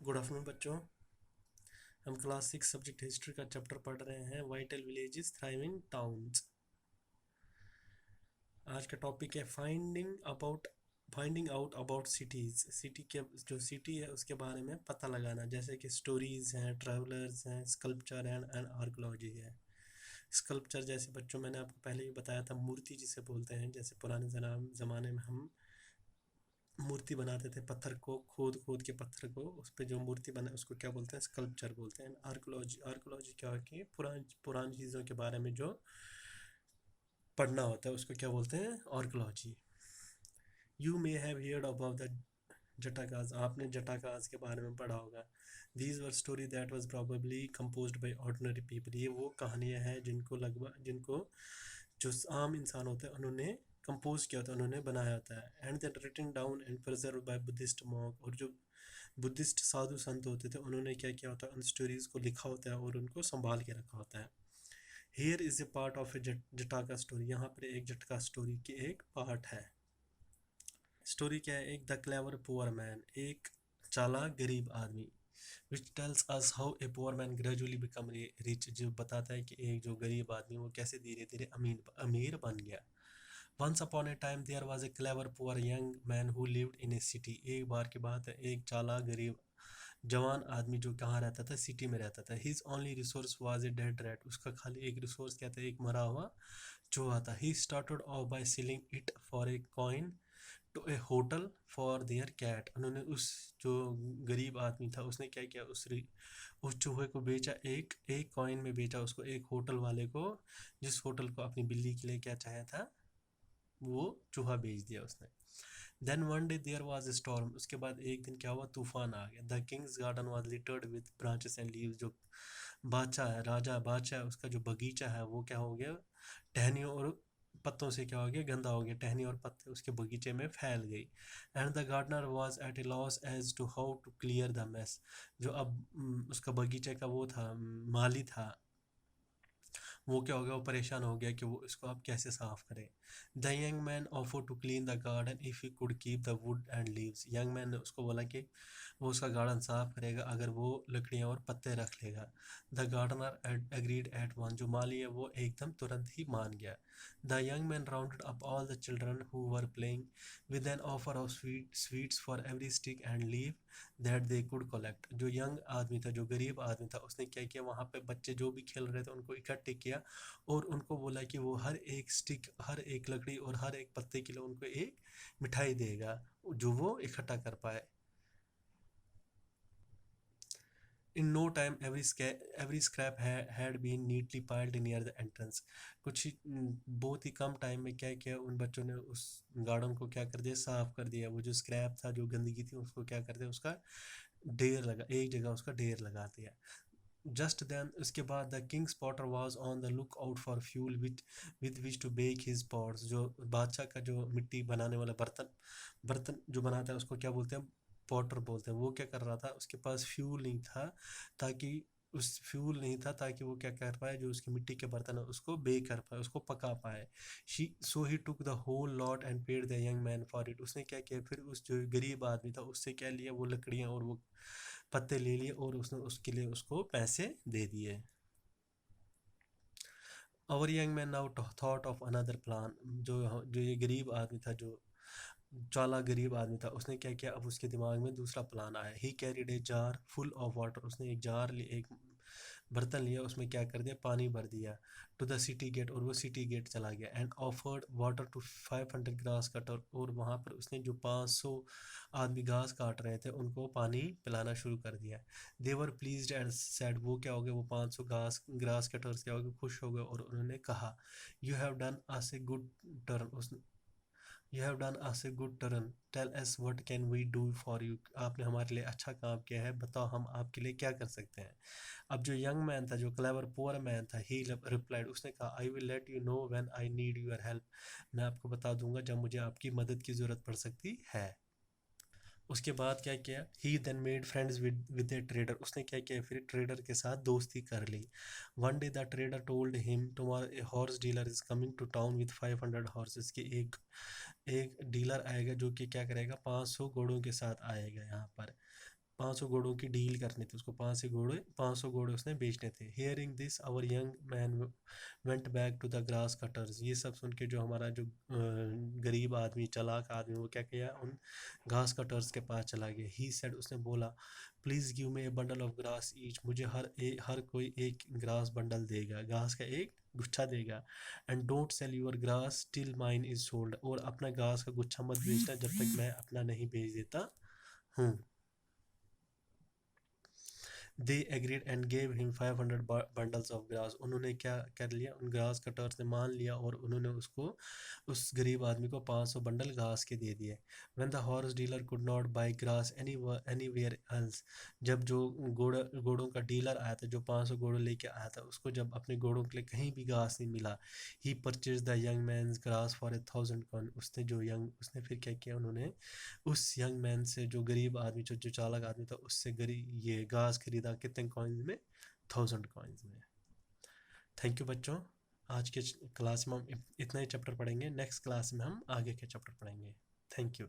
Good afternoon बच्चों। हम class 6 subject history का चैप्टर पढ़ रहे हैं, वाइटल विलेजेस थ्राइविंग टाउन्स। आज का टॉपिक है finding out about cities. City के जो सिटी है उसके बारे में पता लगाना, जैसे कि स्टोरीज़ हैं, ट्रैवलर्स हैं, स्कल्पचर एंड आर्कोलॉजी है। स्कल्पचर जैसे बच्चों मैंने आपको पहले भी बताया था, मूर्ति जिसे बोलते हैं। जैसे पुराने ज़माने में हम मूर्ति बनाते थे, पत्थर को खोद खोद के पत्थर को उस पर जो मूर्ति बना उसको क्या बोलते हैं? स्कल्पचर बोलते हैं। आर्कोलॉजी क्या है कि पुरानी चीज़ों के बारे में जो पढ़ना होता है उसको क्या बोलते हैं? Archaeology. You may have heard about the Jatakas. आपने जटाकाज के बारे में पढ़ा होगा। These were story that was probably composed by ordinary people. ये वो कहानियाँ हैं जिनको जो आम इंसान होते हैं उन्होंने कंपोज किया होता है, उन्होंने बनाया होता है। And that written down and preserve by Buddhist monk. और जो बुद्धिस्ट साधु संत होते थे उन्होंने क्या किया होता है? उन स्टोरीज को लिखा होता है और उनको संभाल के रखा होता है। Here is a part of a Jataka story. यहाँ पर एक जटका स्टोरी की एक पार्ट है। स्टोरी क्या है? एक द क्लेवर पुअर मैन, एक चालाक गरीब आदमी। Which tells us how a poor man gradually become rich. जो बताता है कि एक जो गरीब आदमी वो कैसे धीरे धीरे अमीर बन गया। Once upon a time there was a clever poor young man who lived in a city. एक बार की बात है, एक चालाक गरीब जवान आदमी जो कहाँ रहता था? सिटी में रहता था। His only resource was a dead rat. उसका खाली एक रिसोर्स क्या था? एक मरा हुआ चूहा था। He started off by selling it for a coin to a hotel for their cat. उन्होंने उस जो गरीब आदमी था उसने क्या किया? उस चूहे को बेचा, एक एक कॉइन में बेचा उसको, एक होटल वाले को, जिस होटल को अपनी बिल्ली के लिए क्या चाहा था वो चूहा बेच दिया उसने। Then one day there was a storm. उसके बाद एक दिन क्या हुआ? तूफान आ गया। The king's garden was littered with branches and leaves. जो बादशाह है, राजा बादशाह, उसका जो बगीचा है वो क्या हो गया? टहनियों और पत्तों से क्या हो गया? गंदा हो गया। टहनी और पत्ते उसके बगीचे में फैल गई। And the gardener was at a loss as to how to clear the mess. जो अब उसका बगीचे का वो था, माली था, वो क्या हो गया? वो परेशान हो गया कि वो इसको अब कैसे साफ करे। The young man offer to clean the garden if he could keep the wood and leaves. Young man ने उसको बोला कि वो उसका गार्डन साफ करेगा अगर वो लकड़ियाँ और पत्ते रख लेगा। The gardener agreed at one. जो माली है वो एकदम तुरंत ही मान गया। The young man rounded up all the children who were playing with an offer of sweets for every stick and leave that they could collect. जो यंग आदमी था, जो गरीब आदमी था, उसने क्या किया? वहाँ पे बच्चे जो भी खेल रहे थे उनको इकट्ठे किया और उनको बोला कि वो हर एक स्टिक, हर एक लकड़ी और हर एक पत्ते के लिए उनको एक मिठाई देगा जो वो इकट्ठा कर पाए। In no time every scrap had been neatly piled near the entrance. बहुत ही कम टाइम में क्या किया? उन बच्चों ने उस गार्डन को क्या कर दिया? साफ कर दिया। वो जो स्क्रैप था, जो गंदगी थी, उसको क्या कर दिया? उसका ढेर लगा, एक जगह उसका ढेर लगा दिया। जस्ट देन उसके बाद the king's potter was on the look out for fuel with which to bake his pots. जो बादशाह का जो मिट्टी बनाने वाला बर्तन जो बनाता है उसको क्या बोलते हैं? पॉटर बोलते हैं। वो क्या कर रहा था? उसके पास फ्यूल नहीं था ताकि वो क्या कर पाए? जो उसकी मिट्टी के बर्तन है उसको बेक कर पाए, उसको पका पाए। So he took the whole lot and paid the young man for it. उसने क्या किया? फिर उस जो गरीब आदमी था उससे क्या लिया? वो लकड़ियाँ और वो पत्ते ले लिए और उसने उसके लिए उसको पैसे दे दिए। और young man now thought of another plan. जो ये गरीब आदमी था, जो चाला गरीब आदमी था, उसने क्या किया? अब उसके दिमाग में दूसरा प्लान आया। He carried a jar full of water. उसने एक बर्तन लिया, उसमें क्या कर दिया? पानी भर दिया। To the city gate. और वो सिटी गेट चला गया। And offered water to 500 grass cutter. और वहाँ पर उसने जो 500 आदमी घास काट रहे थे उनको पानी पिलाना शुरू कर दिया। देवर प्लीज्ड एंड सैड। वो क्या हो गए? वो 500 ग्रास कटर्स क्या हो गए? खुश हो गए और उन्होंने कहा, you have done us a good turn. You have done us a good turn, tell us what can we do for you. आपने हमारे लिए अच्छा काम किया है, बताओ हम आपके लिए क्या कर सकते हैं। अब जो यंग मैन था, जो क्लेवर पुअर मैन था, ही रिप्लाइड, उसने कहा, I will let you know when I need your help. मैं आपको बता दूंगा जब मुझे आपकी मदद की ज़रूरत पड़ सकती है। उसके बाद क्या किया? He then made friends with a trader. उसने क्या किया? फिर ट्रेडर के साथ दोस्ती कर ली। One day the trader told him, tomorrow a horse dealer is coming to town with 500 horses. की एक डीलर आएगा जो कि क्या करेगा? 500 घोड़ों के साथ आएगा यहाँ पर। 500 घोड़ों की डील करनी थी उसको, 500 घोड़े उसने बेचने थे। Hearing this our young man went back to the grass cutters. ये सब सुन के जो हमारा जो गरीब आदमी, चालाक आदमी, वो क्या किया, उन घास कटर्स के पास चला गया। ही सेड, उसने बोला, please give me A bundle of grass each, मुझे हर कोई एक ग्रास बंडल देगा, घास का एक गुच्छा देगा। And don't sell your grass till mine is sold, और अपना घास का गुच्छा मत बेचना जब तक मैं अपना नहीं बेच देता हूँ। They agreed and gave him 500 bundles of grass. उन्होंने क्या कर लिया, उन ग्रास कटर्स ने मान लिया और उन्होंने उसको, उस गरीब आदमी को 500 बंडल घास के दे दिए। When the horse dealer could not by grass anywhere else, जब जो घोड़ों का डीलर आया था, जो 500 घोड़ों लेके आया था, उसको जब अपने घोड़ों के लिए कहीं भी घास नहीं मिला, he purchase the young man's grass for 1000 coin. उसने फिर क्या किया, उन्होंने उस यंग मैन से, जो गरीब आदमी, जो चालाक आदमी था, उससे गरीब ये घास खरीदा, कितने कॉइन्स में, 1000 कॉइन्स में। थैंक यू बच्चों, आज के क्लास में हम इतना ही चैप्टर पढ़ेंगे, नेक्स्ट क्लास में हम आगे के चैप्टर पढ़ेंगे। Thank you.